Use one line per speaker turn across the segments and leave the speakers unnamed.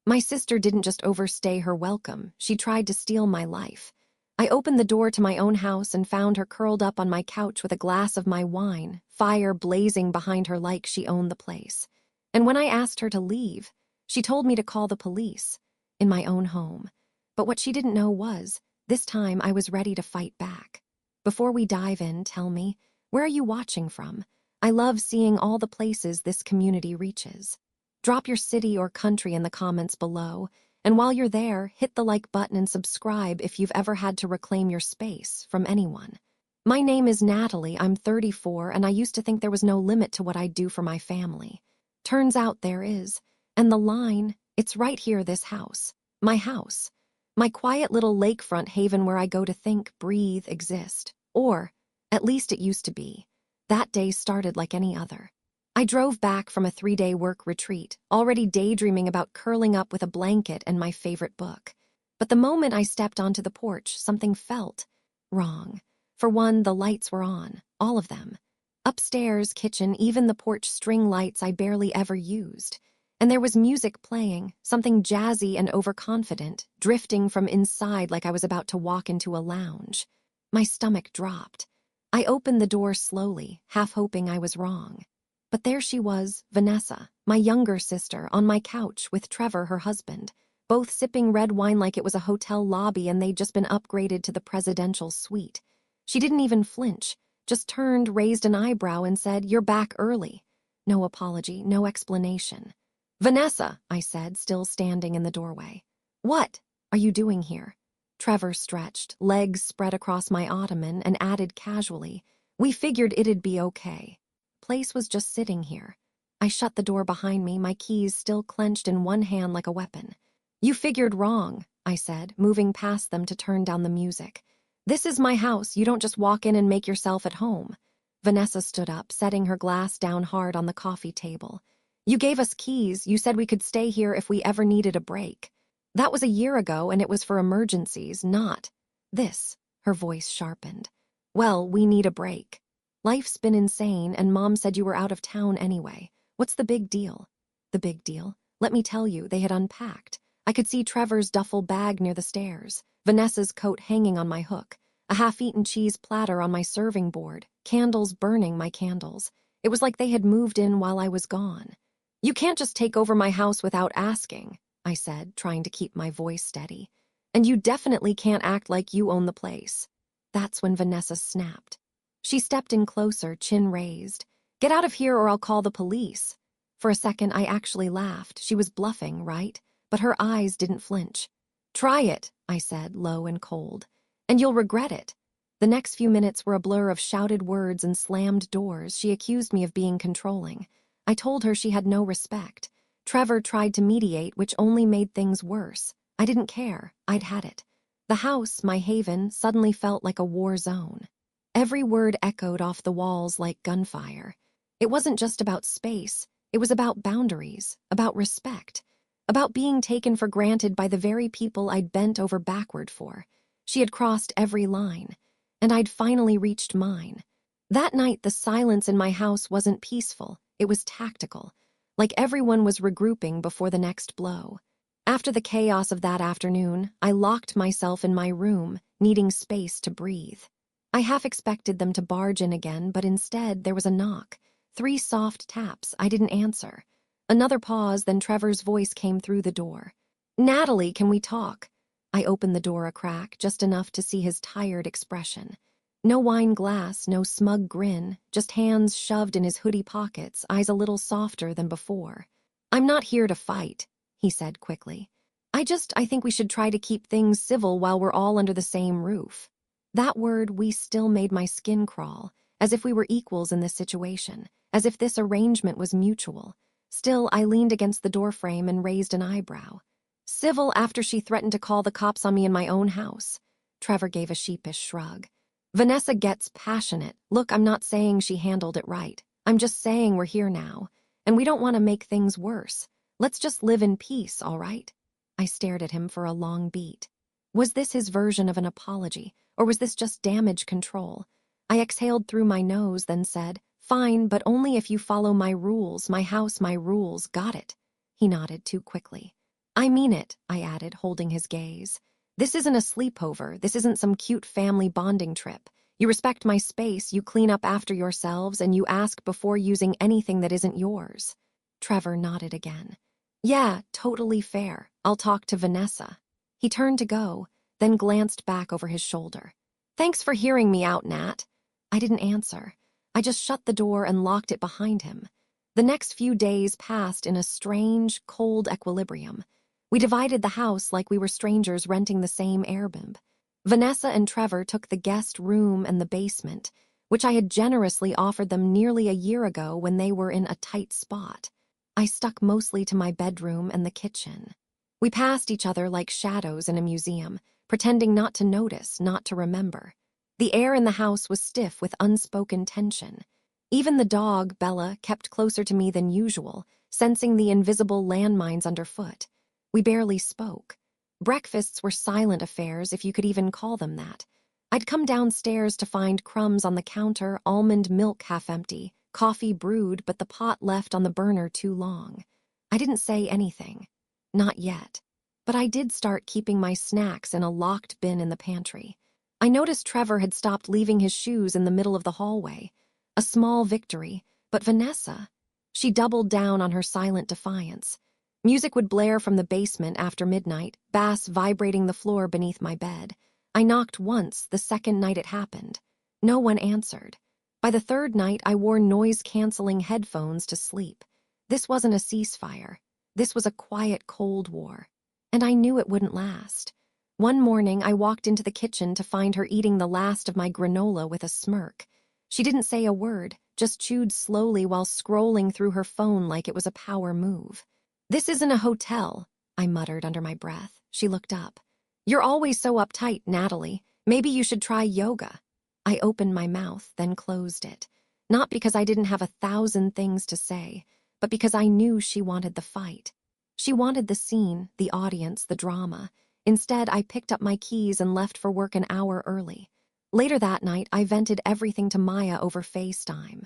My sister didn't just overstay her welcome, she tried to steal my life. I opened the door to my own house and found her curled up on my couch with a glass of my wine, fire blazing behind her like she owned the place. And when I asked her to leave, she told me to call the police, in my own home. But what she didn't know was, this time I was ready to fight back. Before we dive in, tell me, where are you watching from? I love seeing all the places this community reaches. Drop your city or country in the comments below, and while you're there, hit the like button and subscribe if you've ever had to reclaim your space from anyone. My name is Natalie, I'm 34, and I used to think there was no limit to what I'd do for my family. Turns out there is. And the line, it's right here, this house. My house. My quiet little lakefront haven where I go to think, breathe, exist. Or, at least it used to be. That day started like any other. I drove back from a 3-day work retreat, already daydreaming about curling up with a blanket and my favorite book. But the moment I stepped onto the porch, something felt wrong. For one, the lights were on, all of them. Upstairs, kitchen, even the porch string lights I barely ever used. And there was music playing, something jazzy and overconfident, drifting from inside like I was about to walk into a lounge. My stomach dropped. I opened the door slowly, half hoping I was wrong. But there she was, Vanessa, my younger sister, on my couch with Trevor, her husband, both sipping red wine like it was a hotel lobby and they'd just been upgraded to the presidential suite. She didn't even flinch, just turned, raised an eyebrow and said, "You're back early." No apology, no explanation. "Vanessa," I said, still standing in the doorway. "What are you doing here?" Trevor stretched, legs spread across my ottoman, and added casually, "We figured it'd be okay." Place was just sitting here. I shut the door behind me, my keys still clenched in one hand like a weapon. "You figured wrong," I said, moving past them to turn down the music. "This is my house, you don't just walk in and make yourself at home." Vanessa stood up, setting her glass down hard on the coffee table. "You gave us keys, you said we could stay here if we ever needed a break. That was a year ago and it was for emergencies, not this." Her voice sharpened. "Well, we need a break. Life's been insane and Mom said you were out of town anyway. What's the big deal?" The big deal? Let me tell you, they had unpacked. I could see Trevor's duffel bag near the stairs, Vanessa's coat hanging on my hook, a half-eaten cheese platter on my serving board, candles burning, my candles. It was like they had moved in while I was gone. "You can't just take over my house without asking," I said, trying to keep my voice steady. "And you definitely can't act like you own the place." That's when Vanessa snapped. She stepped in closer, chin raised. "Get out of here or I'll call the police." For a second, I actually laughed. She was bluffing, right? But her eyes didn't flinch. "Try it," I said, low and cold. "And you'll regret it." The next few minutes were a blur of shouted words and slammed doors. She accused me of being controlling. I told her she had no respect. Trevor tried to mediate, which only made things worse. I didn't care. I'd had it. The house, my haven, suddenly felt like a war zone. Every word echoed off the walls like gunfire. It wasn't just about space. It was about boundaries, about respect, about being taken for granted by the very people I'd bent over backward for. She had crossed every line, and I'd finally reached mine. That night, the silence in my house wasn't peaceful. It was tactical, like everyone was regrouping before the next blow. After the chaos of that afternoon, I locked myself in my room, needing space to breathe. I half expected them to barge in again, but instead there was a knock. 3 soft taps. I didn't answer. Another pause, then Trevor's voice came through the door. "Natalie, can we talk?" I opened the door a crack, just enough to see his tired expression. No wine glass, no smug grin, just hands shoved in his hoodie pockets, eyes a little softer than before. "I'm not here to fight," he said quickly. I think we should try to keep things civil while we're all under the same roof." That word, "we," still made my skin crawl, as if we were equals in this situation, as if this arrangement was mutual. Still, I leaned against the doorframe and raised an eyebrow. "Civil after she threatened to call the cops on me in my own house." Trevor gave a sheepish shrug. "Vanessa gets passionate. Look, I'm not saying she handled it right. I'm just saying we're here now, and we don't want to make things worse. Let's just live in peace, all right?" I stared at him for a long beat. Was this his version of an apology, or was this just damage control? I exhaled through my nose, then said, "Fine, but only if you follow my rules, my house, my rules, got it?" He nodded too quickly. I mean it, I added, holding his gaze. This isn't a sleepover. This isn't some cute family bonding trip. You respect my space, you clean up after yourselves, and you ask before using anything that isn't yours. Trevor nodded again. Yeah, totally fair. I'll talk to Vanessa. He turned to go, then glanced back over his shoulder. Thanks for hearing me out, Nat. I didn't answer. I just shut the door and locked it behind him. The next few days passed in a strange, cold equilibrium. We divided the house like we were strangers renting the same Airbnb. Vanessa and Trevor took the guest room and the basement, which I had generously offered them nearly a year ago when they were in a tight spot. I stuck mostly to my bedroom and the kitchen. We passed each other like shadows in a museum, pretending not to notice, not to remember. The air in the house was stiff with unspoken tension. Even the dog, Bella, kept closer to me than usual, sensing the invisible landmines underfoot. We barely spoke. Breakfasts were silent affairs, if you could even call them that. I'd come downstairs to find crumbs on the counter, almond milk half empty, coffee brewed, but the pot left on the burner too long. I didn't say anything. Not yet. But I did start keeping my snacks in a locked bin in the pantry. I noticed Trevor had stopped leaving his shoes in the middle of the hallway. A small victory, but Vanessa, she doubled down on her silent defiance. Music would blare from the basement after midnight, bass vibrating the floor beneath my bed. I knocked once the second night it happened. No one answered. By the third night, I wore noise-canceling headphones to sleep. This wasn't a ceasefire. This was a quiet Cold War. And I knew it wouldn't last. One morning, I walked into the kitchen to find her eating the last of my granola with a smirk. She didn't say a word, just chewed slowly while scrolling through her phone like it was a power move. This isn't a hotel, I muttered under my breath. She looked up. You're always so uptight, Natalie. Maybe you should try yoga. I opened my mouth, then closed it. Not because I didn't have 1,000 things to say, but because I knew she wanted the fight. She wanted the scene, the audience, the drama. Instead, I picked up my keys and left for work an hour early. Later that night, I vented everything to Maya over FaceTime.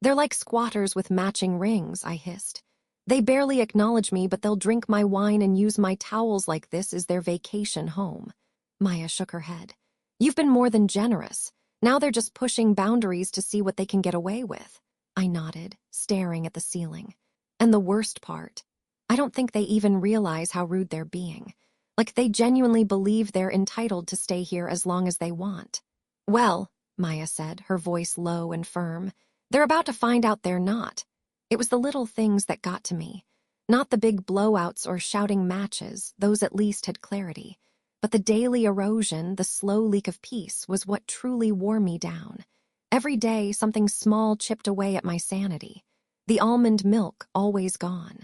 They're like squatters with matching rings, I hissed. They barely acknowledge me, but they'll drink my wine and use my towels like this is their vacation home. Maya shook her head. You've been more than generous. Now they're just pushing boundaries to see what they can get away with. I nodded, staring at the ceiling. And the worst part, I don't think they even realize how rude they're being. Like they genuinely believe they're entitled to stay here as long as they want. Well, Maya said, her voice low and firm, they're about to find out they're not. It was the little things that got to me. Not the big blowouts or shouting matches, those at least had clarity. But the daily erosion, the slow leak of peace, was what truly wore me down. Every day, something small chipped away at my sanity. The almond milk, always gone.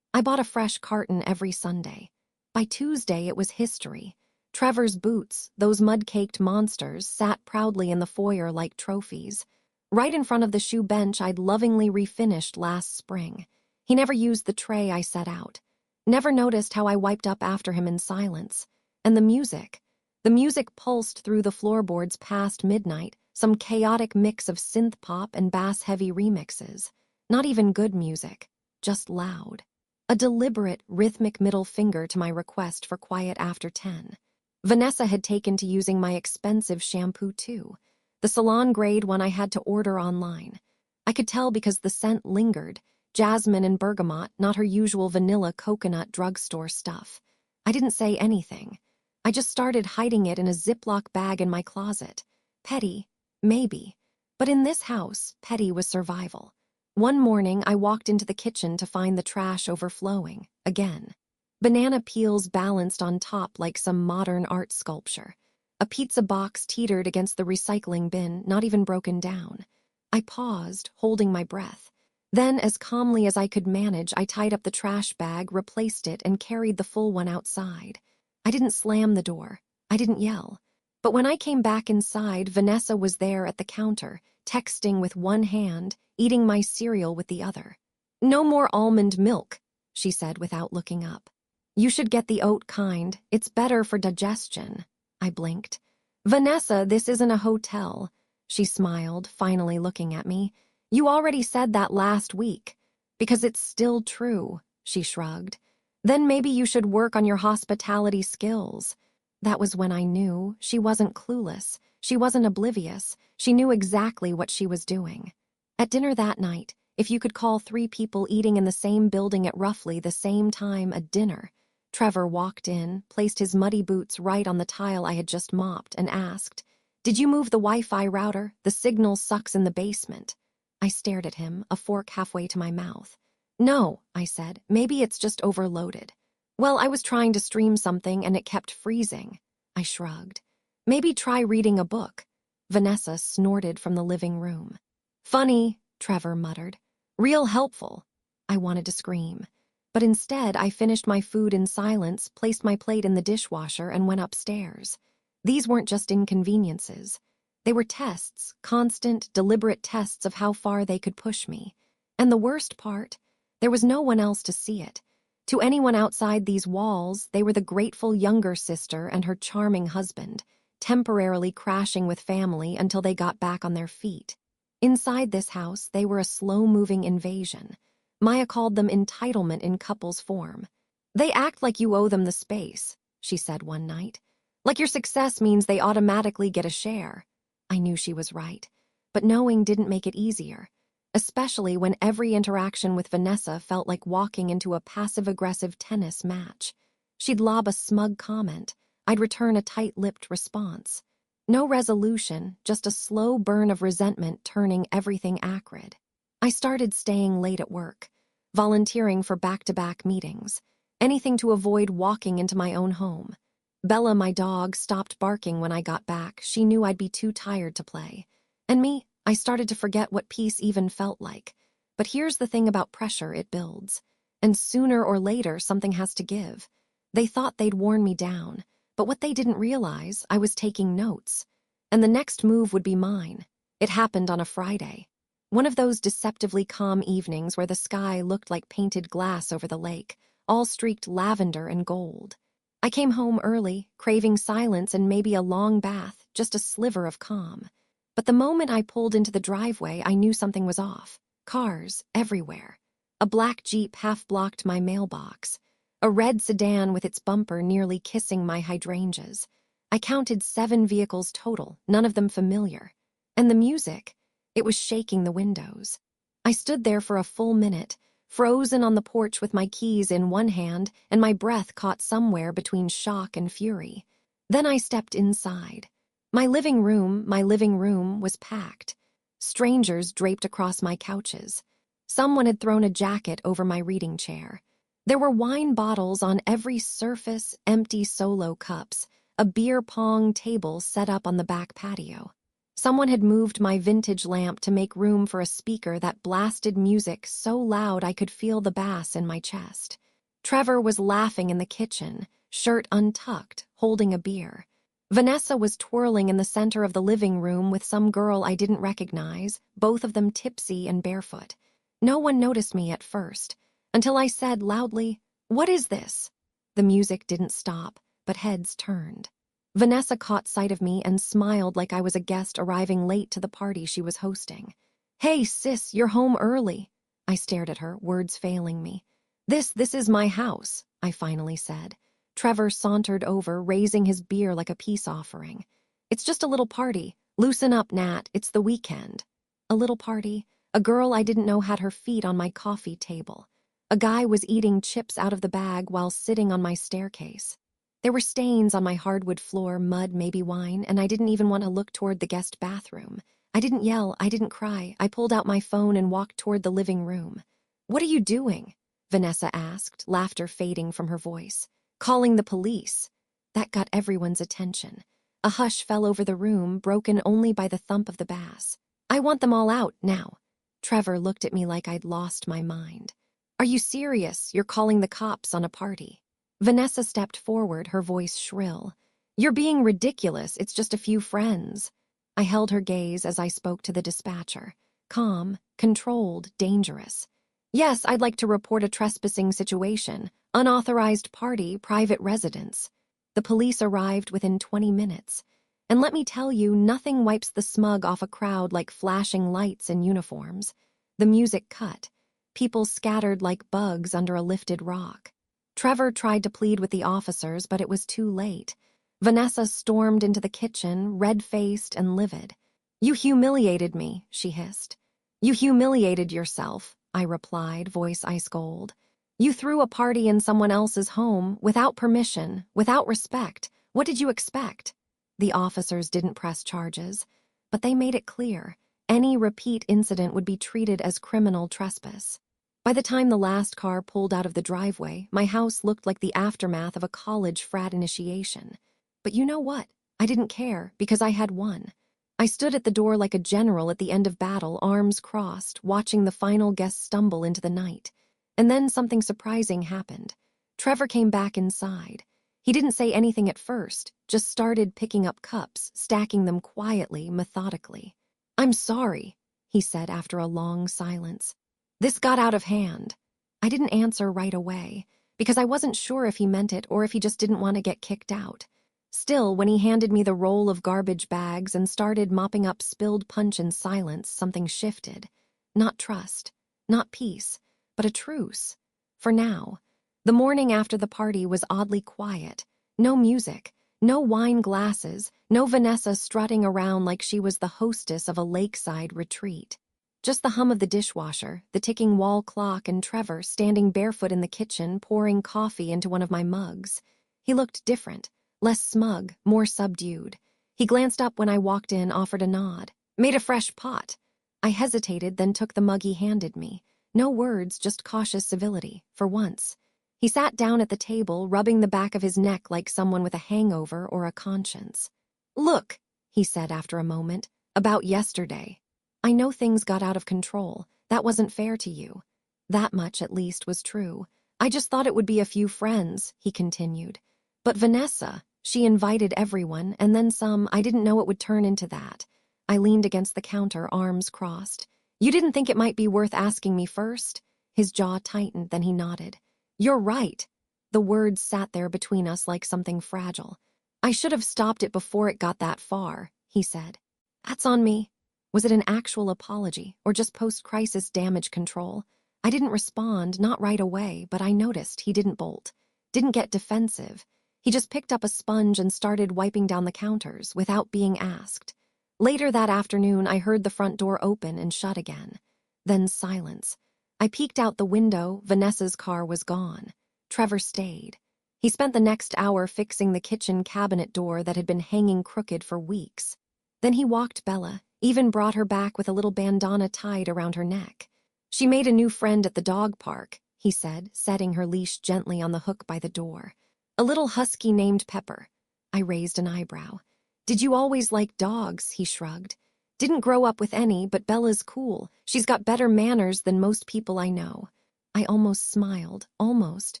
I bought a fresh carton every Sunday. By Tuesday, it was history. Trevor's boots, those mud-caked monsters, sat proudly in the foyer like trophies. Right in front of the shoe bench I'd lovingly refinished last spring. He never used the tray I set out. Never noticed how I wiped up after him in silence. And the music. The music pulsed through the floorboards past midnight, some chaotic mix of synth pop and bass-heavy remixes. Not even good music, just loud. A deliberate, rhythmic middle finger to my request for quiet after 10. Vanessa had taken to using my expensive shampoo too. The salon-grade one I had to order online. I could tell because the scent lingered, jasmine and bergamot, not her usual vanilla coconut drugstore stuff. I didn't say anything. I just started hiding it in a Ziploc bag in my closet. Petty, maybe. But in this house, petty was survival. One morning, I walked into the kitchen to find the trash overflowing, again. Banana peels balanced on top like some modern art sculpture. A pizza box teetered against the recycling bin, not even broken down. I paused, holding my breath. Then, as calmly as I could manage, I tied up the trash bag, replaced it, and carried the full one outside. I didn't slam the door. I didn't yell. But when I came back inside, Vanessa was there at the counter, texting with one hand, eating my cereal with the other. "No more almond milk," she said without looking up. "You should get the oat kind. It's better for digestion." I blinked. "Vanessa, this isn't a hotel." She smiled, finally looking at me. "You already said that last week." "Because it's still true," she shrugged. Then maybe you should work on your hospitality skills. That was when I knew she wasn't clueless. She wasn't oblivious. She knew exactly what she was doing. At dinner that night, if you could call 3 people eating in the same building at roughly the same time a dinner, Trevor walked in, placed his muddy boots right on the tile I had just mopped, and asked, "Did you move the Wi-Fi router? The signal sucks in the basement." I stared at him, a fork halfway to my mouth. "No," I said, "maybe it's just overloaded." "Well, I was trying to stream something and it kept freezing." I shrugged. "Maybe try reading a book." Vanessa snorted from the living room. "Funny," Trevor muttered. "Real helpful." I wanted to scream. But instead, I finished my food in silence, placed my plate in the dishwasher, and went upstairs. These weren't just inconveniences. They were tests, constant, deliberate tests of how far they could push me. And the worst part, there was no one else to see it. To anyone outside these walls, they were the grateful younger sister and her charming husband, temporarily crashing with family until they got back on their feet. Inside this house, they were a slow-moving invasion. Maya called them entitlement in couples form. "They act like you owe them the space," she said one night. "Like your success means they automatically get a share." I knew she was right, but knowing didn't make it easier, especially when every interaction with Vanessa felt like walking into a passive-aggressive tennis match. She'd lob a smug comment. I'd return a tight-lipped response. No resolution, just a slow burn of resentment turning everything acrid. I started staying late at work, volunteering for back-to-back meetings, anything to avoid walking into my own home. Bella, my dog, stopped barking when I got back. She knew I'd be too tired to play. And me, I started to forget what peace even felt like. But here's the thing about pressure, it builds. And sooner or later, something has to give. They thought they'd worn me down, but what they didn't realize, I was taking notes. And the next move would be mine. It happened on a Friday. One of those deceptively calm evenings where the sky looked like painted glass over the lake, all streaked lavender and gold. I came home early, craving silence and maybe a long bath, just a sliver of calm. But the moment I pulled into the driveway, I knew something was off. Cars everywhere. A black Jeep half-blocked my mailbox. A red sedan with its bumper nearly kissing my hydrangeas. I counted 7 vehicles total, none of them familiar. And the music, it was shaking the windows. I stood there for a full minute, frozen on the porch with my keys in one hand and my breath caught somewhere between shock and fury. Then I stepped inside. My living room was packed. Strangers draped across my couches. Someone had thrown a jacket over my reading chair. There were wine bottles on every surface, empty solo cups, a beer pong table set up on the back patio. Someone had moved my vintage lamp to make room for a speaker that blasted music so loud I could feel the bass in my chest. Trevor was laughing in the kitchen, shirt untucked, holding a beer. Vanessa was twirling in the center of the living room with some girl I didn't recognize, both of them tipsy and barefoot. No one noticed me at first, until I said loudly, "What is this?" The music didn't stop, but heads turned. Vanessa caught sight of me and smiled like I was a guest arriving late to the party she was hosting. "Hey, sis, you're home early." I stared at her, words failing me. This is my house," I finally said. Trevor sauntered over, raising his beer like a peace offering. "It's just a little party. Loosen up, Nat, it's the weekend." A little party? A girl I didn't know had her feet on my coffee table. A guy was eating chips out of the bag while sitting on my staircase. There were stains on my hardwood floor, mud, maybe wine, and I didn't even want to look toward the guest bathroom. I didn't yell, I didn't cry. I pulled out my phone and walked toward the living room. "What are you doing?" Vanessa asked, laughter fading from her voice. "Calling the police." That got everyone's attention. A hush fell over the room, broken only by the thump of the bass. "I want them all out, now." Trevor looked at me like I'd lost my mind. "Are you serious? You're calling the cops on a party?" Vanessa stepped forward, her voice shrill. "You're being ridiculous, it's just a few friends." I held her gaze as I spoke to the dispatcher. Calm, controlled, dangerous. "Yes, I'd like to report a trespassing situation. Unauthorized party, private residence." The police arrived within 20 minutes. And let me tell you, nothing wipes the smug off a crowd like flashing lights and uniforms. The music cut. People scattered like bugs under a lifted rock. Trevor tried to plead with the officers, but it was too late. Vanessa stormed into the kitchen, red-faced and livid. "You humiliated me," she hissed. "You humiliated yourself," I replied, voice ice cold. "You threw a party in someone else's home, without permission, without respect. What did you expect?" The officers didn't press charges, but they made it clear any repeat incident would be treated as criminal trespass. By the time the last car pulled out of the driveway, my house looked like the aftermath of a college frat initiation. But you know what? I didn't care, because I had won. I stood at the door like a general at the end of battle, arms crossed, watching the final guest stumble into the night. And then something surprising happened. Trevor came back inside. He didn't say anything at first, just started picking up cups, stacking them quietly, methodically. "I'm sorry," he said after a long silence. "This got out of hand." I didn't answer right away, because I wasn't sure if he meant it or if he just didn't want to get kicked out. Still, when he handed me the roll of garbage bags and started mopping up spilled punch in silence, something shifted. Not trust, not peace, but a truce. For now. The morning after the party was oddly quiet. No music, no wine glasses, no Vanessa strutting around like she was the hostess of a lakeside retreat. Just the hum of the dishwasher, the ticking wall clock, and Trevor standing barefoot in the kitchen pouring coffee into one of my mugs. He looked different. Less smug, more subdued. He glanced up when I walked in, offered a nod. "Made a fresh pot." I hesitated, then took the mug he handed me. No words, just cautious civility, for once. He sat down at the table, rubbing the back of his neck like someone with a hangover or a conscience. "Look," he said after a moment, "about yesterday. I know things got out of control. That wasn't fair to you." That much, at least, was true. "I just thought it would be a few friends," he continued. "But Vanessa, she invited everyone, and then some. I didn't know it would turn into that." I leaned against the counter, arms crossed. "You didn't think it might be worth asking me first?" His jaw tightened, then he nodded. "You're right." The words sat there between us like something fragile. "I should have stopped it before it got that far," he said. "That's on me." Was it an actual apology, or just post-crisis damage control? I didn't respond, not right away, but I noticed he didn't bolt. Didn't get defensive. He just picked up a sponge and started wiping down the counters, without being asked. Later that afternoon, I heard the front door open and shut again. Then silence. I peeked out the window. Vanessa's car was gone. Trevor stayed. He spent the next hour fixing the kitchen cabinet door that had been hanging crooked for weeks. Then he walked Bella, even brought her back with a little bandana tied around her neck. "She made a new friend at the dog park," he said, setting her leash gently on the hook by the door. "A little husky named Pepper." I raised an eyebrow. "Did you always like dogs?" he shrugged. "Didn't grow up with any, but Bella's cool. She's got better manners than most people I know." I almost smiled, almost,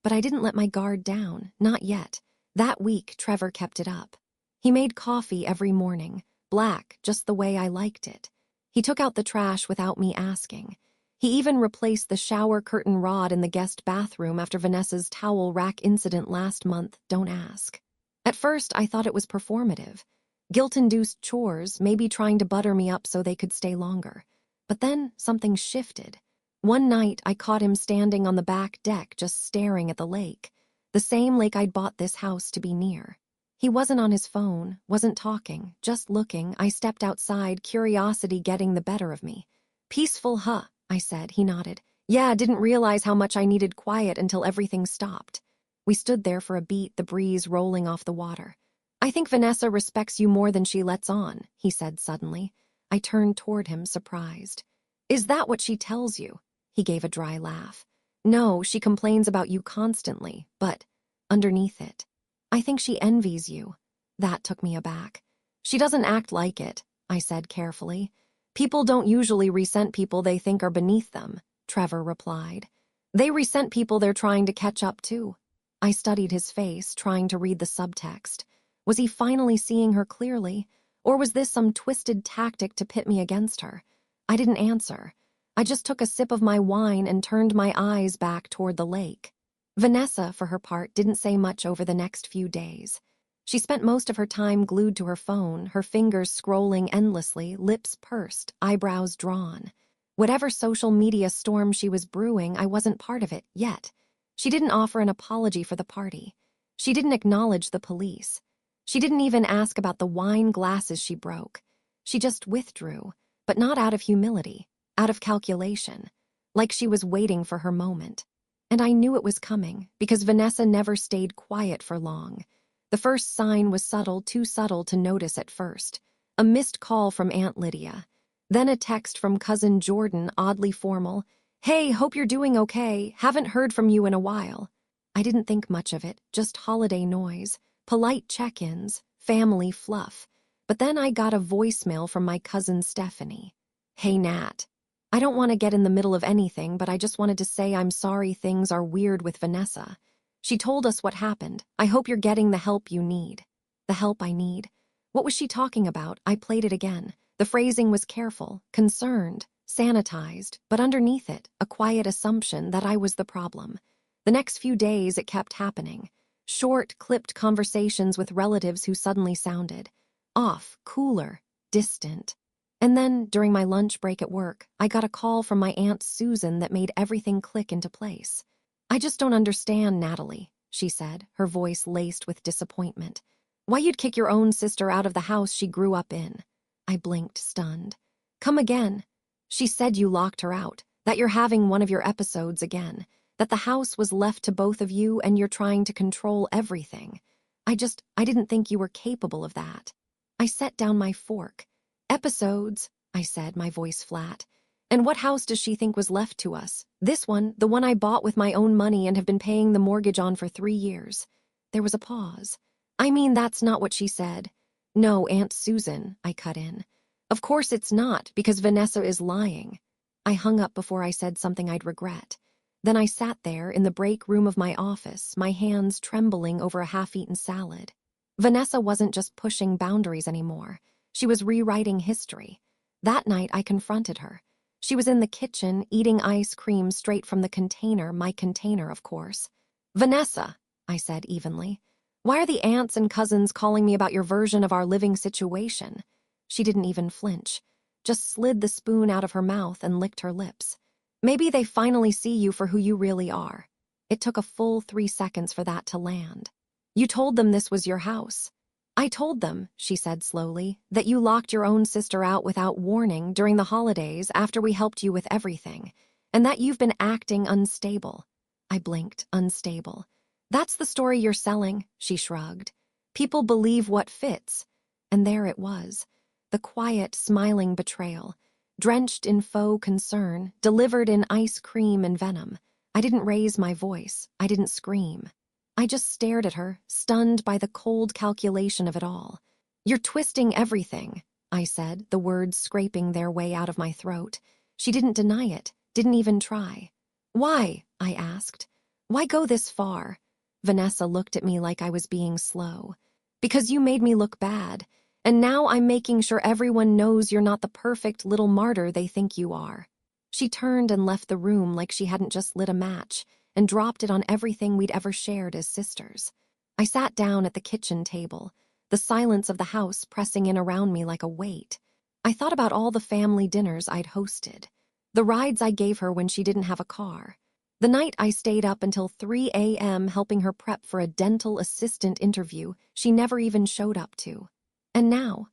but I didn't let my guard down, not yet. That week, Trevor kept it up. He made coffee every morning, black, just the way I liked it. He took out the trash without me asking. He even replaced the shower curtain rod in the guest bathroom after Vanessa's towel rack incident last month, don't ask. At first, I thought it was performative. Guilt-induced chores, maybe trying to butter me up so they could stay longer. But then something shifted. One night, I caught him standing on the back deck just staring at the lake. The same lake I'd bought this house to be near. He wasn't on his phone, wasn't talking, just looking. I stepped outside, curiosity getting the better of me. "Peaceful, huh?" I said. He nodded. "Yeah, didn't realize how much I needed quiet until everything stopped." We stood there for a beat, the breeze rolling off the water. "I think Vanessa respects you more than she lets on," he said suddenly. I turned toward him, surprised. "Is that what she tells you?" He gave a dry laugh. "No, she complains about you constantly, but underneath it, I think she envies you." That took me aback. "She doesn't act like it," I said carefully. "People don't usually resent people they think are beneath them," Trevor replied. "They resent people they're trying to catch up to." I studied his face, trying to read the subtext. Was he finally seeing her clearly, or was this some twisted tactic to pit me against her? I didn't answer. I just took a sip of my wine and turned my eyes back toward the lake. Vanessa, for her part, didn't say much over the next few days. She spent most of her time glued to her phone, her fingers scrolling endlessly, lips pursed, eyebrows drawn. Whatever social media storm she was brewing, I wasn't part of it, yet. She didn't offer an apology for the party. She didn't acknowledge the police. She didn't even ask about the wine glasses she broke. She just withdrew, but not out of humility, out of calculation, like she was waiting for her moment. And I knew it was coming, because Vanessa never stayed quiet for long. The first sign was subtle, too subtle to notice at first. A missed call from Aunt Lydia. Then a text from Cousin Jordan, oddly formal. "Hey, hope you're doing okay. Haven't heard from you in a while." I didn't think much of it, just holiday noise, polite check-ins, family fluff. But then I got a voicemail from my cousin Stephanie. "Hey, Nat. I don't want to get in the middle of anything, but I just wanted to say I'm sorry things are weird with Vanessa. She told us what happened. I hope you're getting the help you need." The help I need? What was she talking about? I played it again. The phrasing was careful, concerned, sanitized, but underneath it, a quiet assumption that I was the problem. The next few days, it kept happening. Short, clipped conversations with relatives who suddenly sounded off, cooler, distant. And then, during my lunch break at work, I got a call from my Aunt Susan that made everything click into place. "I just don't understand, Natalie," she said, her voice laced with disappointment. "Why you'd kick your own sister out of the house she grew up in." I blinked, stunned. "Come again." "She said you locked her out, that you're having one of your episodes again, that the house was left to both of you and you're trying to control everything. I didn't think you were capable of that." I set down my fork. "Episodes," I said, my voice flat. "And what house does she think was left to us? This one, the one I bought with my own money and have been paying the mortgage on for 3 years. There was a pause. "I mean, that's not what she said." "No, Aunt Susan," I cut in. "Of course it's not, because Vanessa is lying." I hung up before I said something I'd regret. Then I sat there in the break room of my office, my hands trembling over a half-eaten salad. Vanessa wasn't just pushing boundaries anymore. She was rewriting history. That night I confronted her. She was in the kitchen, eating ice cream straight from the container, my container, of course. "Vanessa," I said evenly, "why are the aunts and cousins calling me about your version of our living situation?" She didn't even flinch, just slid the spoon out of her mouth and licked her lips. "Maybe they finally see you for who you really are." It took a full 3 seconds for that to land. "You told them this was your house." "I told them," she said slowly, "that you locked your own sister out without warning during the holidays after we helped you with everything, and that you've been acting unstable." I blinked. "Unstable? That's the story you're selling," she shrugged. "People believe what fits." And there it was, the quiet, smiling betrayal, drenched in faux concern, delivered in ice cream and venom. I didn't raise my voice. I didn't scream. I just stared at her, stunned by the cold calculation of it all. "You're twisting everything," I said, the words scraping their way out of my throat. She didn't deny it, didn't even try. "Why?" I asked. "Why go this far?" Vanessa looked at me like I was being slow. "Because you made me look bad, and now I'm making sure everyone knows you're not the perfect little martyr they think you are." She turned and left the room like she hadn't just lit a match, and dropped it on everything we'd ever shared as sisters. I sat down at the kitchen table, the silence of the house pressing in around me like a weight. I thought about all the family dinners I'd hosted, the rides I gave her when she didn't have a car, the night I stayed up until 3 a.m. helping her prep for a dental assistant interview she never even showed up to. And now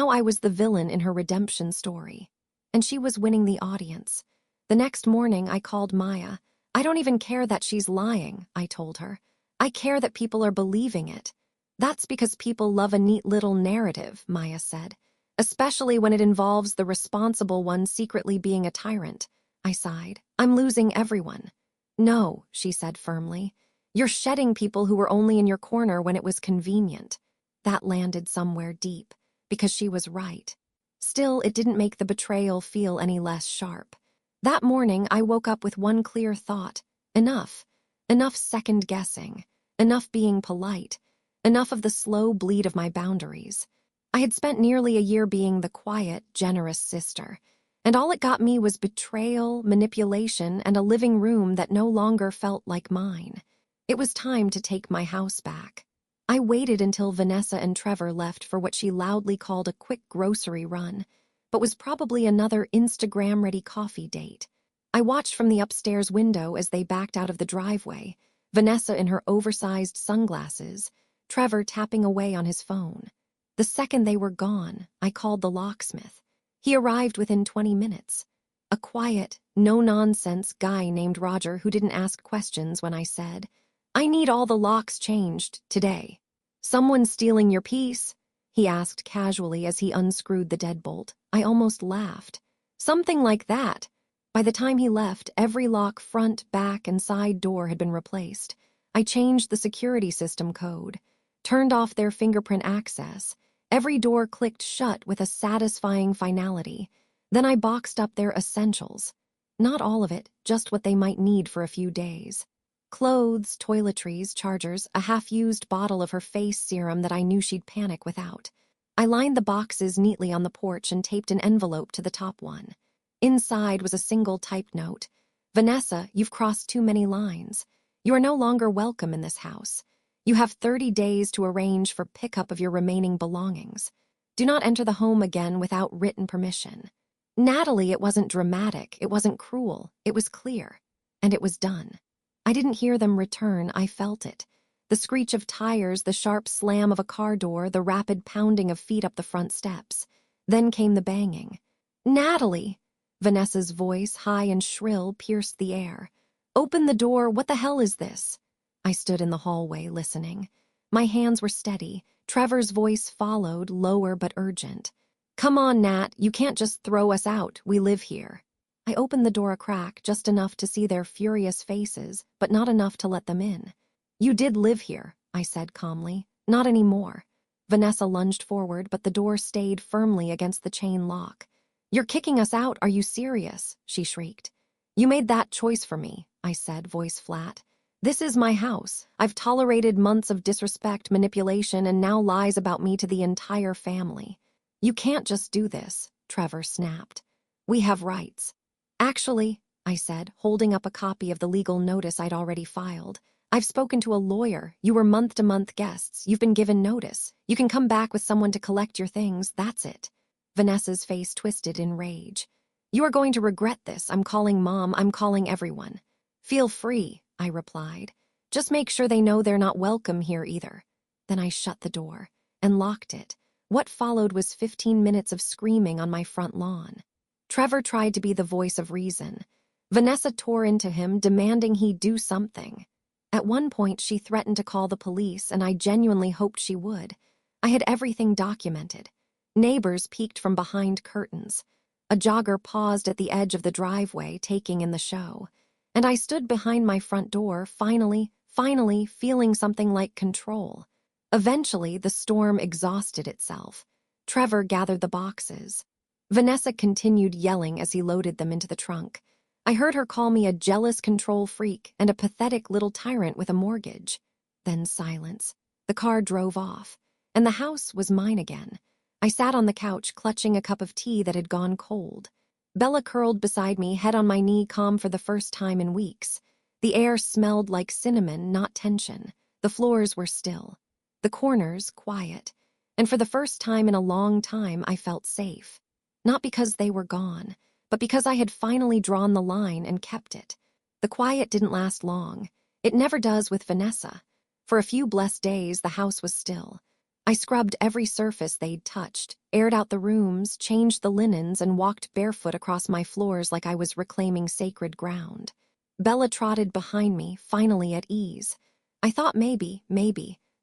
I was the villain in her redemption story. And she was winning the audience. The next morning I called Maya. "I don't even care that she's lying," I told her. "I care that people are believing it." "That's because people love a neat little narrative," Maya said, "especially when it involves the responsible one secretly being a tyrant." I sighed. "I'm losing everyone." "No," she said firmly. "You're shedding people who were only in your corner when it was convenient." That landed somewhere deep, because she was right. Still, it didn't make the betrayal feel any less sharp. That morning, I woke up with one clear thought. Enough. Enough second-guessing. Enough being polite. Enough of the slow bleed of my boundaries. I had spent nearly a year being the quiet, generous sister, and all it got me was betrayal, manipulation, and a living room that no longer felt like mine. It was time to take my house back. I waited until Vanessa and Trevor left for what she loudly called a quick grocery run, but was probably another Instagram-ready coffee date. I watched from the upstairs window as they backed out of the driveway, Vanessa in her oversized sunglasses, Trevor tapping away on his phone. The second they were gone, I called the locksmith. He arrived within 20 minutes. A quiet, no-nonsense guy named Roger who didn't ask questions when I said, "I need all the locks changed today." "Someone stealing your piece?" he asked casually as he unscrewed the deadbolt. I almost laughed. Something like that. By the time he left, every lock, front, back, and side door had been replaced. I changed the security system code, turned off their fingerprint access. Every door clicked shut with a satisfying finality. Then I boxed up their essentials. Not all of it, just what they might need for a few days. Clothes, toiletries, chargers, a half-used bottle of her face serum that I knew she'd panic without. I lined the boxes neatly on the porch and taped an envelope to the top one. Inside was a single typed note. "Vanessa, you've crossed too many lines. You are no longer welcome in this house. You have 30 days to arrange for pickup of your remaining belongings. Do not enter the home again without written permission." Natalie, it wasn't dramatic, it wasn't cruel, it was clear. And it was done. I didn't hear them return, I felt it. The screech of tires, the sharp slam of a car door, the rapid pounding of feet up the front steps. Then came the banging. "Natalie!" Vanessa's voice, high and shrill, pierced the air. "Open the door, what the hell is this?" I stood in the hallway, listening. My hands were steady. Trevor's voice followed, lower but urgent. "Come on, Nat, you can't just throw us out, we live here." I opened the door a crack, just enough to see their furious faces, but not enough to let them in. "You did live here," I said calmly. "Not anymore." Vanessa lunged forward, but the door stayed firmly against the chain lock. "You're kicking us out, are you serious?" she shrieked. "You made that choice for me," I said, voice flat. "This is my house. I've tolerated months of disrespect, manipulation, and now lies about me to the entire family." "You can't just do this," Trevor snapped. "We have rights." "Actually," I said, holding up a copy of the legal notice I'd already filed, "I've spoken to a lawyer. You were month-to-month guests. You've been given notice. You can come back with someone to collect your things, that's it." Vanessa's face twisted in rage. "You are going to regret this. I'm calling Mom. I'm calling everyone." "Feel free," I replied. "Just make sure they know they're not welcome here either." Then I shut the door and locked it. What followed was 15 minutes of screaming on my front lawn. Trevor tried to be the voice of reason. Vanessa tore into him, demanding he do something. At one point, she threatened to call the police, and I genuinely hoped she would. I had everything documented. Neighbors peeked from behind curtains. A jogger paused at the edge of the driveway, taking in the show. And I stood behind my front door, finally feeling something like control. Eventually, the storm exhausted itself. Trevor gathered the boxes. Vanessa continued yelling as he loaded them into the trunk. I heard her call me a jealous control freak and a pathetic little tyrant with a mortgage. Then silence. The car drove off, and the house was mine again. I sat on the couch, clutching a cup of tea that had gone cold. Bella curled beside me, head on my knee, calm for the first time in weeks. The air smelled like cinnamon, not tension. The floors were still. The corners quiet. And for the first time in a long time, I felt safe. Not because they were gone, but because I had finally drawn the line and kept it. The quiet didn't last long. It never does with Vanessa. For a few blessed days, the house was still. I scrubbed every surface they'd touched, aired out the rooms, changed the linens, and walked barefoot across my floors like I was reclaiming sacred ground. Bella trotted behind me, finally at ease. I thought maybe,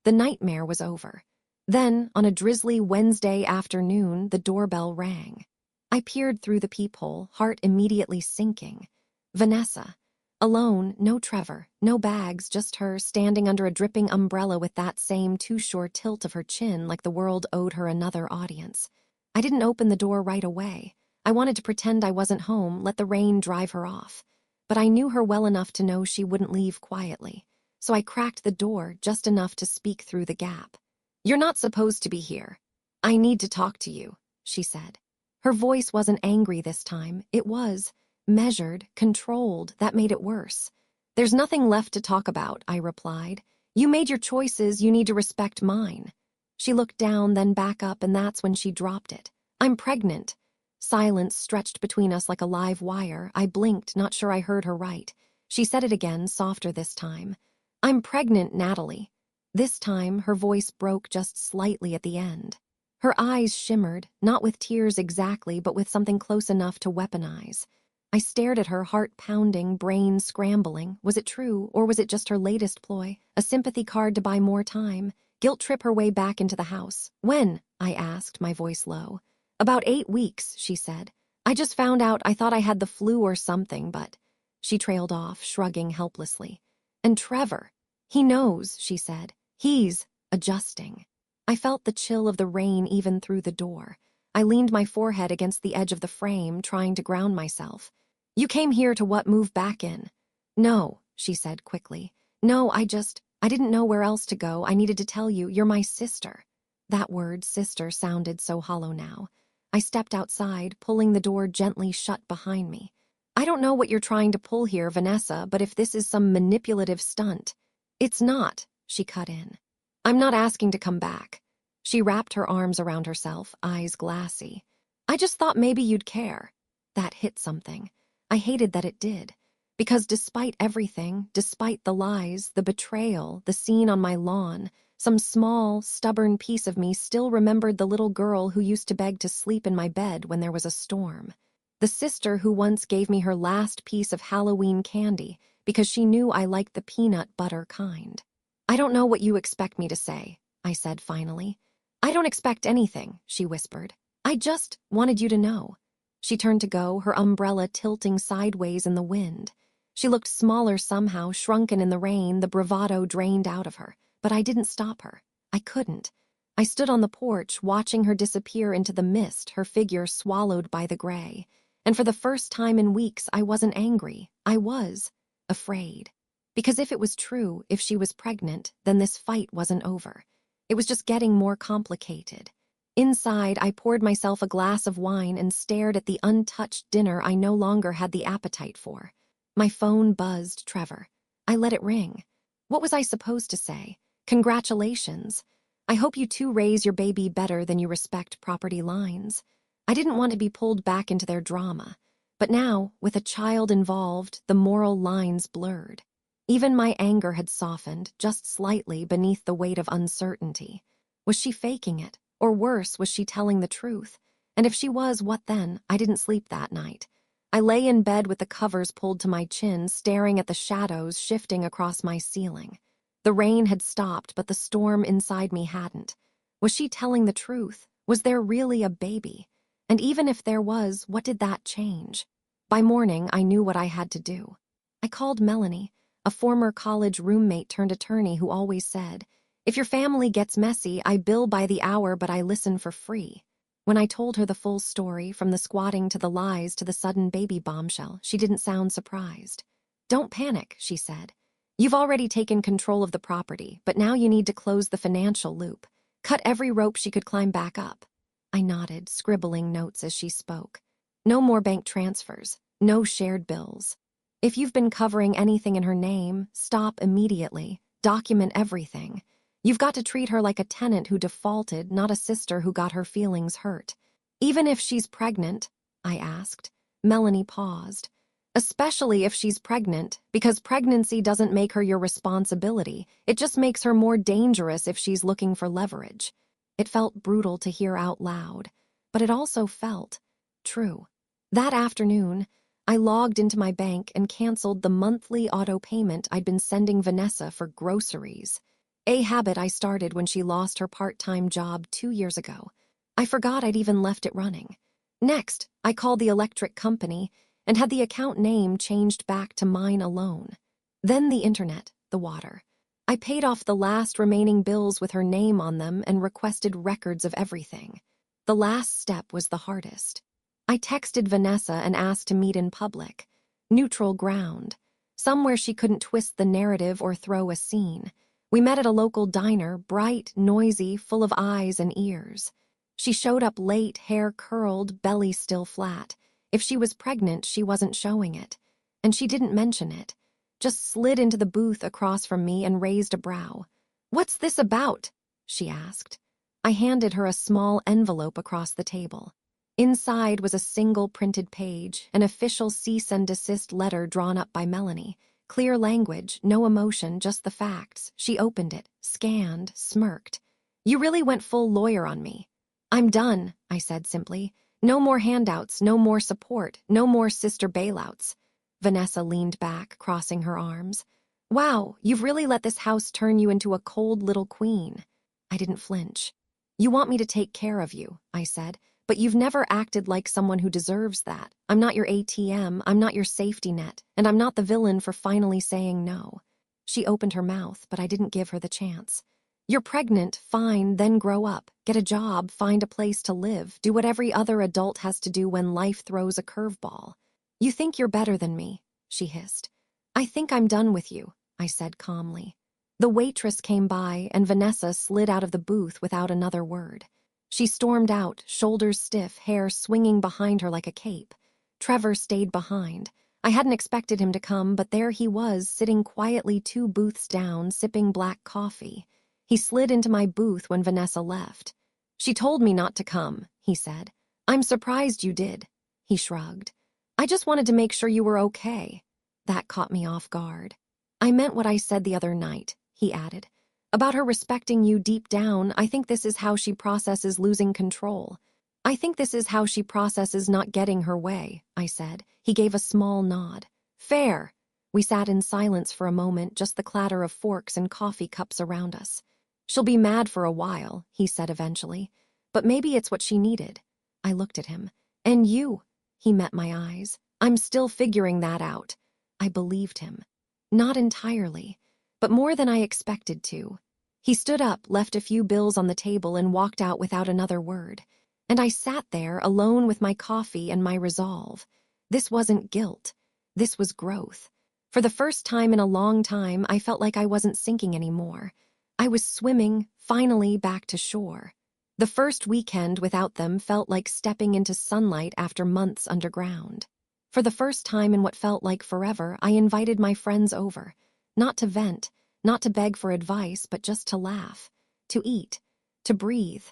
the nightmare was over. Then, on a drizzly Wednesday afternoon, the doorbell rang. I peered through the peephole, heart immediately sinking. Vanessa. Alone, no Trevor, no bags, just her, standing under a dripping umbrella with that same too-sure tilt of her chin like the world owed her another audience. I didn't open the door right away. I wanted to pretend I wasn't home, let the rain drive her off. But I knew her well enough to know she wouldn't leave quietly. So I cracked the door just enough to speak through the gap. "You're not supposed to be here. I need to talk to you," she said. Her voice wasn't angry this time. It was measured, controlled. That made it worse. "There's nothing left to talk about," I replied. "You made your choices, you need to respect mine." She looked down, then back up, and that's when she dropped it. "I'm pregnant." Silence stretched between us like a live wire. I blinked, not sure I heard her right. She said it again, softer this time. "I'm pregnant, Natalie." This time, her voice broke just slightly at the end. Her eyes shimmered, not with tears exactly, but with something close enough to weaponize. I stared at her, heart pounding, brain scrambling. Was it true, or was it just her latest ploy? A sympathy card to buy more time? Guilt trip her way back into the house. "When?" I asked, my voice low. "About 8 weeks," she said. "I just found out. I thought I had the flu or something, but—" She trailed off, shrugging helplessly. "And Trevor. He knows," she said. "He's adjusting." I felt the chill of the rain even through the door. I leaned my forehead against the edge of the frame, trying to ground myself. "You came here to what, move back in?" "No," she said quickly. "No, I didn't know where else to go. I needed to tell you, you're my sister." That word, sister, sounded so hollow now. I stepped outside, pulling the door gently shut behind me. "I don't know what you're trying to pull here, Vanessa, but if this is some manipulative stunt—" "It's not," she cut in. "I'm not asking to come back." She wrapped her arms around herself, eyes glassy. "I just thought maybe you'd care." That hit something. I hated that it did. Because despite everything, despite the lies, the betrayal, the scene on my lawn, some small, stubborn piece of me still remembered the little girl who used to beg to sleep in my bed when there was a storm. The sister who once gave me her last piece of Halloween candy because she knew I liked the peanut butter kind. "I don't know what you expect me to say," I said finally. "I don't expect anything," she whispered. "I just wanted you to know." She turned to go, her umbrella tilting sideways in the wind. She looked smaller somehow, shrunken in the rain, the bravado drained out of her. But I didn't stop her. I couldn't. I stood on the porch, watching her disappear into the mist, her figure swallowed by the gray. And for the first time in weeks, I wasn't angry. I was afraid. Because if it was true, if she was pregnant, then this fight wasn't over. It was just getting more complicated. Inside, I poured myself a glass of wine and stared at the untouched dinner I no longer had the appetite for. My phone buzzed Trevor. I let it ring. What was I supposed to say? "Congratulations. I hope you two raise your baby better than you respect property lines." I didn't want to be pulled back into their drama. But now, with a child involved, the moral lines blurred. Even my anger had softened, just slightly, beneath the weight of uncertainty. Was she faking it? Or worse, was she telling the truth? And if she was, what then? I didn't sleep that night. I lay in bed with the covers pulled to my chin, staring at the shadows shifting across my ceiling. The rain had stopped, but the storm inside me hadn't. Was she telling the truth? Was there really a baby? And even if there was, what did that change? By morning, I knew what I had to do. I called Melanie, a former college roommate turned attorney who always said, "If your family gets messy, I bill by the hour, but I listen for free." When I told her the full story, from the squatting to the lies to the sudden baby bombshell, she didn't sound surprised. "Don't panic," she said. "You've already taken control of the property, but now you need to close the financial loop. Cut every rope she could climb back up." I nodded, scribbling notes as she spoke. "No more bank transfers. No shared bills. If you've been covering anything in her name, stop immediately. Document everything. You've got to treat her like a tenant who defaulted, not a sister who got her feelings hurt." "Even if she's pregnant?" I asked. Melanie paused. "Especially if she's pregnant, because pregnancy doesn't make her your responsibility. It just makes her more dangerous if she's looking for leverage." It felt brutal to hear out loud, but it also felt true. That afternoon, I logged into my bank and canceled the monthly auto payment I'd been sending Vanessa for groceries. A habit I started when she lost her part-time job 2 years ago. I forgot I'd even left it running. Next, I called the electric company and had the account name changed back to mine alone. Then the internet, the water. I paid off the last remaining bills with her name on them and requested records of everything. The last step was the hardest. I texted Vanessa and asked to meet in public. Neutral ground. Somewhere she couldn't twist the narrative or throw a scene. We met at a local diner, bright, noisy, full of eyes and ears. She showed up late, hair curled, belly still flat. If she was pregnant, she wasn't showing it. And she didn't mention it. Just slid into the booth across from me and raised a brow. "What's this about?" she asked. I handed her a small envelope across the table. Inside was a single printed page, an official cease and desist letter drawn up by Melanie. Clear language, no emotion, just the facts. She opened it, scanned, smirked. "You really went full lawyer on me." "I'm done," I said simply. "No more handouts, no more support, no more sister bailouts." Vanessa leaned back, crossing her arms. "Wow, you've really let this house turn you into a cold little queen." I didn't flinch. "You want me to take care of you," I said. "But you've never acted like someone who deserves that. I'm not your ATM, I'm not your safety net, and I'm not the villain for finally saying no." She opened her mouth, but I didn't give her the chance. "You're pregnant, fine, then grow up. Get a job, find a place to live, do what every other adult has to do when life throws a curveball." "You think you're better than me," she hissed. "I think I'm done with you," I said calmly. The waitress came by, and Vanessa slid out of the booth without another word. She stormed out, shoulders stiff, hair swinging behind her like a cape. Trevor stayed behind. I hadn't expected him to come, but there he was, sitting quietly 2 booths down, sipping black coffee. He slid into my booth when Vanessa left. "She told me not to come," he said. "I'm surprised you did." He shrugged. "I just wanted to make sure you were okay." That caught me off guard. "I meant what I said the other night," he added. "About her respecting you deep down. I think this is how she processes losing control. I think this is how she processes not getting her way," I said. He gave a small nod. "Fair." We sat in silence for a moment, just the clatter of forks and coffee cups around us. "She'll be mad for a while," he said eventually. "But maybe it's what she needed." I looked at him. "And you?" He met my eyes. "I'm still figuring that out." I believed him. Not entirely, but more than I expected to. He stood up, left a few bills on the table, and walked out without another word. And I sat there, alone with my coffee and my resolve. This wasn't guilt. This was growth. For the first time in a long time, I felt like I wasn't sinking anymore. I was swimming, finally back to shore. The first weekend without them felt like stepping into sunlight after months underground. For the first time in what felt like forever, I invited my friends over. Not to vent, not to beg for advice, but just to laugh, to eat, to breathe.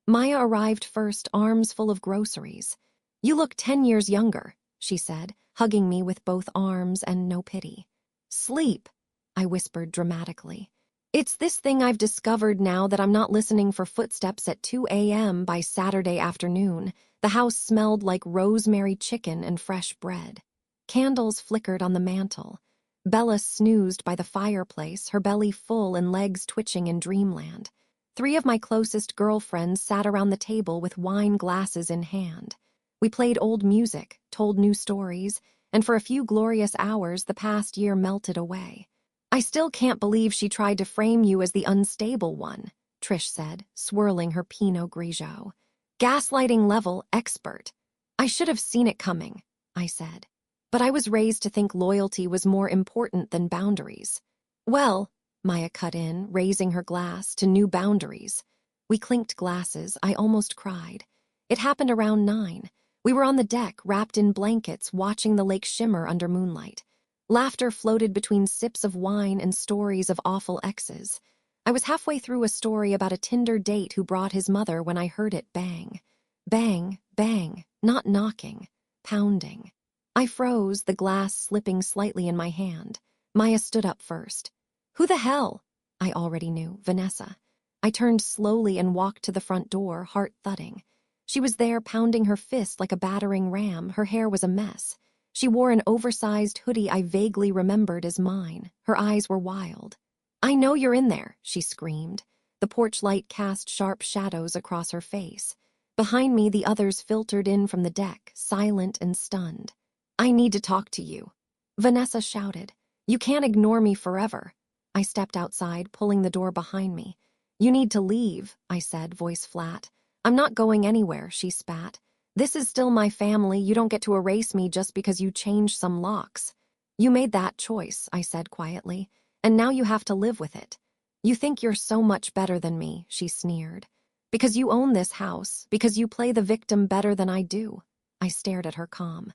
Maya arrived first, arms full of groceries. "You look 10 years younger," she said, hugging me with both arms and no pity. "Sleep," I whispered dramatically. "It's this thing I've discovered now that I'm not listening for footsteps at 2 a.m. by Saturday afternoon. The house smelled like rosemary chicken and fresh bread. Candles flickered on the mantel. Bella snoozed by the fireplace, her belly full and legs twitching in dreamland. 3 of my closest girlfriends sat around the table with wine glasses in hand. We played old music, told new stories, and for a few glorious hours the past year melted away. "I still can't believe she tried to frame you as the unstable one," Trish said, swirling her Pinot Grigio. "Gaslighting level expert." "I should have seen it coming," I said. But I was raised to think loyalty was more important than boundaries. "Well," Maya cut in, raising her glass to new boundaries. We clinked glasses. I almost cried. It happened around 9. We were on the deck, wrapped in blankets, watching the lake shimmer under moonlight. Laughter floated between sips of wine and stories of awful exes. I was halfway through a story about a Tinder date who brought his mother when I heard it bang. Bang, bang, not knocking, pounding. I froze, the glass slipping slightly in my hand. Maya stood up first. "Who the hell?" I already knew, Vanessa. I turned slowly and walked to the front door, heart thudding. She was there, pounding her fist like a battering ram. Her hair was a mess. She wore an oversized hoodie I vaguely remembered as mine. Her eyes were wild. "I know you're in there," she screamed. The porch light cast sharp shadows across her face. Behind me, the others filtered in from the deck, silent and stunned. "I need to talk to you," Vanessa shouted. "You can't ignore me forever." I stepped outside, pulling the door behind me. "You need to leave," I said, voice flat. "I'm not going anywhere," she spat. "This is still my family. You don't get to erase me just because you changed some locks." "You made that choice," I said quietly, "and now you have to live with it." "You think you're so much better than me," she sneered. "Because you own this house, because you play the victim better than I do." I stared at her calm.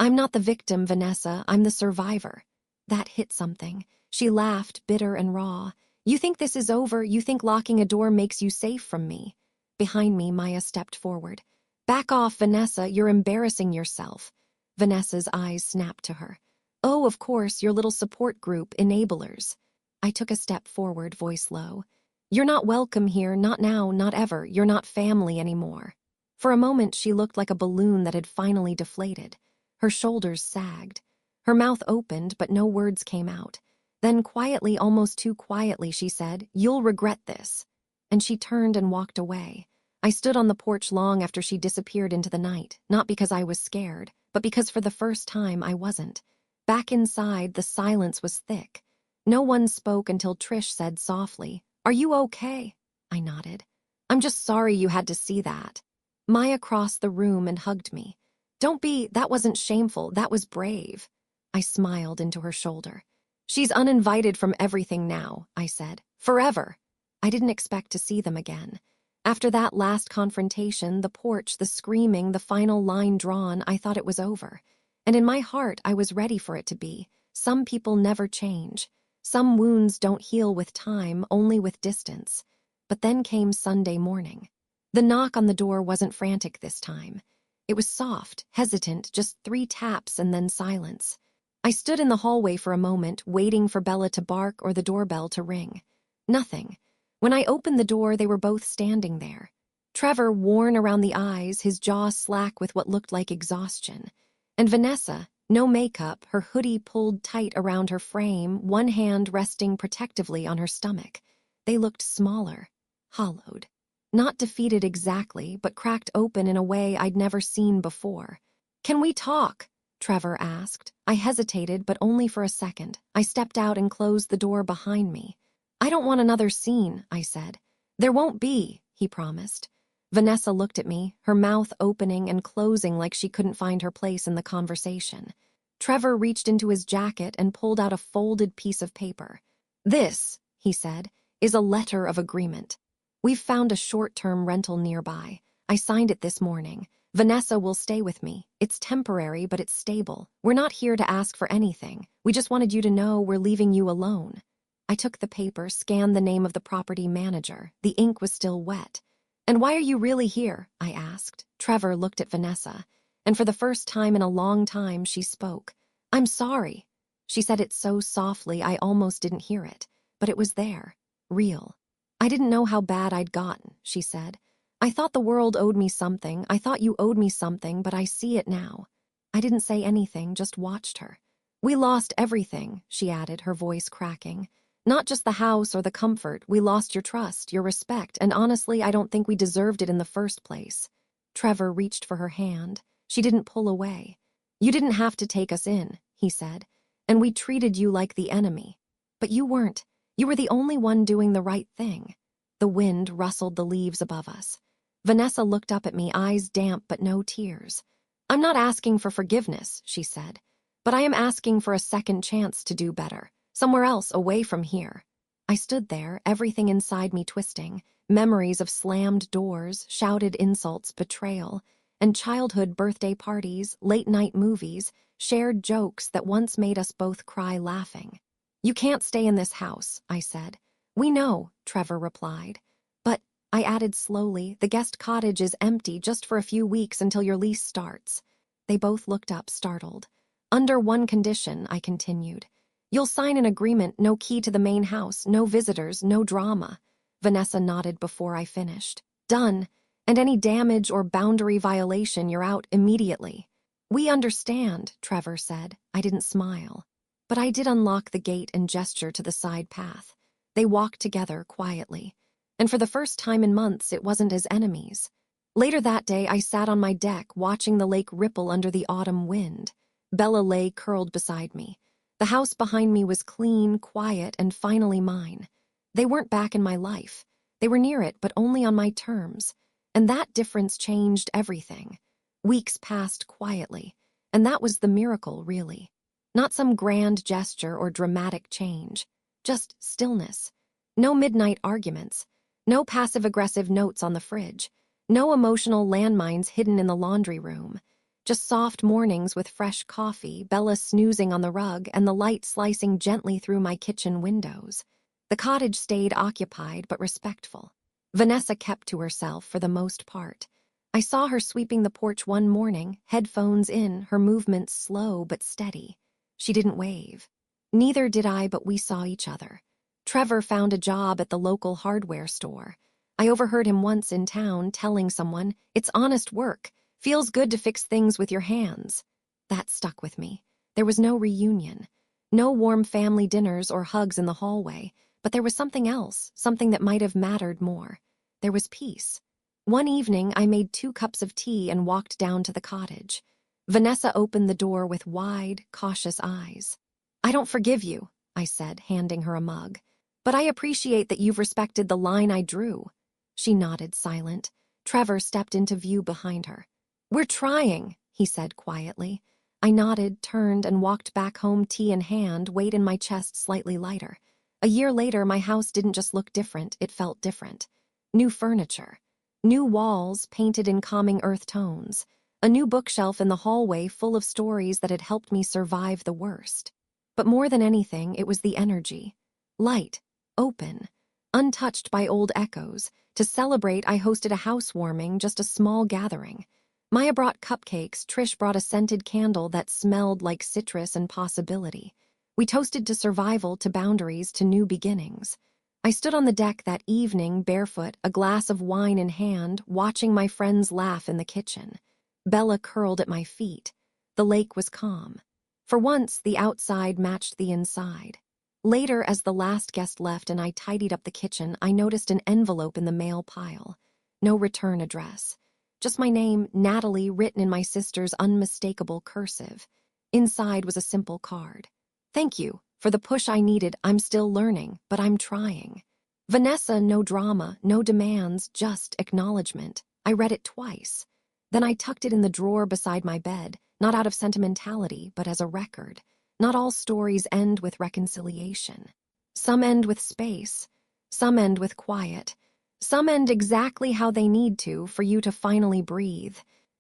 "I'm not the victim, Vanessa. I'm the survivor." That hit something. She laughed, bitter and raw. "You think this is over? You think locking a door makes you safe from me?" Behind me, Maya stepped forward. "Back off, Vanessa, you're embarrassing yourself." Vanessa's eyes snapped to her. "Oh, of course, your little support group, enablers." I took a step forward, voice low. "You're not welcome here, not now, not ever. You're not family anymore." For a moment, she looked like a balloon that had finally deflated. Her shoulders sagged. Her mouth opened, but no words came out. Then quietly, almost too quietly, she said, "You'll regret this." And she turned and walked away. I stood on the porch long after she disappeared into the night, not because I was scared, but because for the first time I wasn't. Back inside, the silence was thick. No one spoke until Trish said softly, "Are you okay?" I nodded. "I'm just sorry you had to see that." Maya crossed the room and hugged me. "Don't be, that wasn't shameful, that was brave." I smiled into her shoulder. "She's uninvited from everything now," I said. "Forever." I didn't expect to see them again. After that last confrontation, the porch, the screaming, the final line drawn, I thought it was over. And in my heart, I was ready for it to be. Some people never change. Some wounds don't heal with time, only with distance. But then came Sunday morning. The knock on the door wasn't frantic this time. It was soft, hesitant, just 3 taps and then silence. I stood in the hallway for a moment, waiting for Bella to bark or the doorbell to ring. Nothing. When I opened the door, they were both standing there. Trevor, worn around the eyes, his jaw slack with what looked like exhaustion. And Vanessa, no makeup, her hoodie pulled tight around her frame, one hand resting protectively on her stomach. They looked smaller, hollowed. Not defeated exactly, but cracked open in a way I'd never seen before. "Can we talk?" Trevor asked. I hesitated, but only for a second. I stepped out and closed the door behind me. "I don't want another scene," I said. "There won't be," he promised. Vanessa looked at me, her mouth opening and closing like she couldn't find her place in the conversation. Trevor reached into his jacket and pulled out a folded piece of paper. "This," he said, "is a letter of agreement. We've found a short-term rental nearby. I signed it this morning. Vanessa will stay with me. It's temporary, but it's stable. We're not here to ask for anything. We just wanted you to know we're leaving you alone." I took the paper, scanned the name of the property manager. The ink was still wet. "And why are you really here?" I asked. Trevor looked at Vanessa, and for the first time in a long time, she spoke. "I'm sorry." She said it so softly I almost didn't hear it, but it was there, real. "I didn't know how bad I'd gotten," she said. "I thought the world owed me something. I thought you owed me something, but I see it now." I didn't say anything, just watched her. "We lost everything," she added, her voice cracking. "Not just the house or the comfort. We lost your trust, your respect, and honestly, I don't think we deserved it in the first place." Trevor reached for her hand. She didn't pull away. "You didn't have to take us in," he said, "and we treated you like the enemy. But you weren't. You were the only one doing the right thing." The wind rustled the leaves above us. Vanessa looked up at me, eyes damp but no tears. "I'm not asking for forgiveness," she said, "but I am asking for a second chance to do better. Somewhere else, away from here." I stood there, everything inside me twisting, memories of slammed doors, shouted insults, betrayal, and childhood birthday parties, late-night movies, shared jokes that once made us both cry laughing. "You can't stay in this house," I said. "We know," Trevor replied. "But," I added slowly, "the guest cottage is empty just for a few weeks until your lease starts." They both looked up, startled. "Under one condition," I continued. "You'll sign an agreement, no key to the main house, no visitors, no drama." Vanessa nodded before I finished. "Done. And any damage or boundary violation, you're out immediately." "We understand," Trevor said. I didn't smile. But I did unlock the gate and gesture to the side path. They walked together quietly. And for the first time in months, it wasn't as enemies. Later that day, I sat on my deck, watching the lake ripple under the autumn wind. Bella lay curled beside me. The house behind me was clean, quiet, and finally mine. They weren't back in my life. They were near it, but only on my terms. And that difference changed everything. Weeks passed quietly, and that was the miracle, really. Not some grand gesture or dramatic change. Just stillness. No midnight arguments. No passive-aggressive notes on the fridge. No emotional landmines hidden in the laundry room. Just soft mornings with fresh coffee, Bella snoozing on the rug, and the light slicing gently through my kitchen windows. The cottage stayed occupied but respectful. Vanessa kept to herself for the most part. I I saw her sweeping the porch one morning, headphones in, her movements slow but steady. She didn't wave. Neither did I, but we saw each other. Trevor found a job at the local hardware store. I overheard him once in town telling someone, "It's honest work. Feels good to fix things with your hands." That stuck with me. There was no reunion, no warm family dinners or hugs in the hallway, but there was something else, something that might have mattered more. There was peace. One evening, I made 2 cups of tea and walked down to the cottage. Vanessa opened the door with wide, cautious eyes. "I don't forgive you," I said, handing her a mug. "But I appreciate that you've respected the line I drew." She nodded, silent. Trevor stepped into view behind her. "We're trying," he said quietly. I nodded, turned, and walked back home, tea in hand, weight in my chest slightly lighter. A year later, my house didn't just look different, it felt different. New furniture. New walls painted in calming earth tones. A new bookshelf in the hallway full of stories that had helped me survive the worst. But more than anything, it was the energy. Light, open, untouched by old echoes. To celebrate, I hosted a housewarming, just a small gathering. Maya brought cupcakes, Trish brought a scented candle that smelled like citrus and possibility. We toasted to survival, to boundaries, to new beginnings. I stood on the deck that evening, barefoot, a glass of wine in hand, watching my friends laugh in the kitchen. Bella curled at my feet. The lake was calm. For once, the outside matched the inside. Later, as the last guest left and I tidied up the kitchen, I noticed an envelope in the mail pile. No return address. Just my name, Natalie, written in my sister's unmistakable cursive. Inside was a simple card. "Thank you. For the push I needed, I'm still learning, but I'm trying." Vanessa, no drama, no demands, just acknowledgement. I read it twice. Then I tucked it in the drawer beside my bed, not out of sentimentality, but as a record. Not all stories end with reconciliation. Some end with space. Some end with quiet. Some end exactly how they need to for you to finally breathe.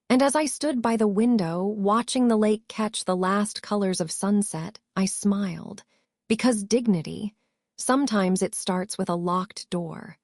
And as I stood by the window, watching the lake catch the last colors of sunset, I smiled. Because dignity, sometimes it starts with a locked door.